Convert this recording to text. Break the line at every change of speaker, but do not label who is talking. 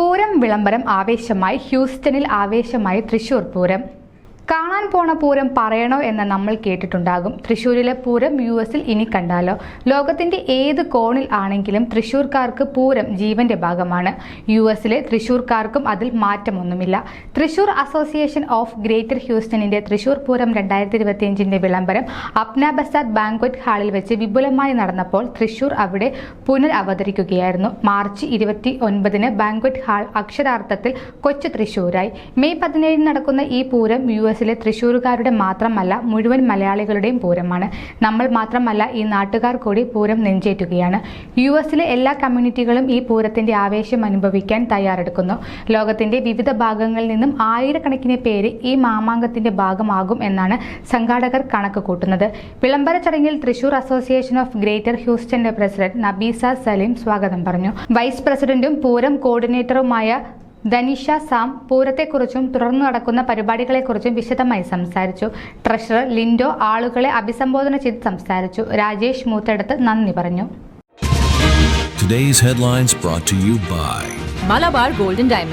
പൂരം വിളംബരം ആവേശമായി ഹ്യൂസ്റ്റണിൽ ആവേശമായി തൃശൂർ പൂരം. കാണാൻ പോണ പൂരം പറയണോ എന്ന് നമ്മൾ കേട്ടിട്ടുണ്ടാകും. തൃശ്ശൂരിലെ പൂരം യുഎസിൽ ഇനി കണ്ടാലോ? ലോകത്തിന്റെ ഏത് കോണിൽ ആണെങ്കിലും തൃശ്ശൂർക്കാർക്ക് പൂരം ജീവന്റെ ഭാഗമാണ്. യുഎസിലെ തൃശ്ശൂർക്കാർക്കും അതിൽ മാറ്റമൊന്നുമില്ല. തൃശ്ശൂർ അസോസിയേഷൻ ഓഫ് ഗ്രേറ്റർ ഹ്യൂസ്റ്റണിന്റെ തൃശ്ശൂർ പൂരം 2025 വിളംബരം അപ്ന ബസാദ് ബാങ്ക്വറ്റ് ഹാളിൽ വെച്ച് വിപുലമായി നടന്നപ്പോൾ തൃശ്ശൂർ അവിടെ പുനരവതരിക്കുകയായിരുന്നു. മാർച്ച് 29 ബാങ്ക്വറ്റ് ഹാൾ അക്ഷരാർത്ഥത്തിൽ കൊച്ചു തൃശ്ശൂരായി. മെയ് 17 നടക്കുന്ന ഈ പൂരം യുഎസിലെ തൃശ്ശൂരുകാരുടെ മാത്രമല്ല, മുഴുവൻ മലയാളികളുടെയും പൂരമാണ്. നമ്മൾ മാത്രമല്ല, ഈ നാട്ടുകാർ കൂടി പൂരം നെഞ്ചേറ്റുകയാണ്. യുഎസിലെ എല്ലാ കമ്മ്യൂണിറ്റികളും ഈ പൂരത്തിന്റെ ആവേശം അനുഭവിക്കാൻ തയ്യാറെടുക്കുന്നു. ലോകത്തിന്റെ വിവിധ ഭാഗങ്ങളിൽ നിന്നും ആയിരക്കണക്കിന് പേര് ഈ മാമാങ്കത്തിന്റെ ഭാഗമാകും എന്നാണ് സംഘാടകർ കണക്ക് കൂട്ടുന്നത്. വിളംബര ചടങ്ങിൽ തൃശൂർ അസോസിയേഷൻ ഓഫ് ഗ്രേറ്റർ ഹ്യൂസ്റ്റന്റെ പ്രസിഡന്റ് നബീസ സലീം സ്വാഗതം പറഞ്ഞു. വൈസ് പ്രസിഡന്റും പൂരം കോർഡിനേറ്ററുമായ ധനിഷ സാം പൂരത്തെക്കുറിച്ചും തുടർന്നു നടക്കുന്ന പരിപാടികളെക്കുറിച്ചും വിശദമായി സംസാരിച്ചു. ട്രഷറർ ലിൻഡോ ആളുകളെ അഭിസംബോധന ചെയ്ത് സംസാരിച്ചു. രാജേഷ് മൂത്തടുത്ത് നന്ദി പറഞ്ഞു.
Today's headlines brought to you by
Malabar Gold and Diamonds.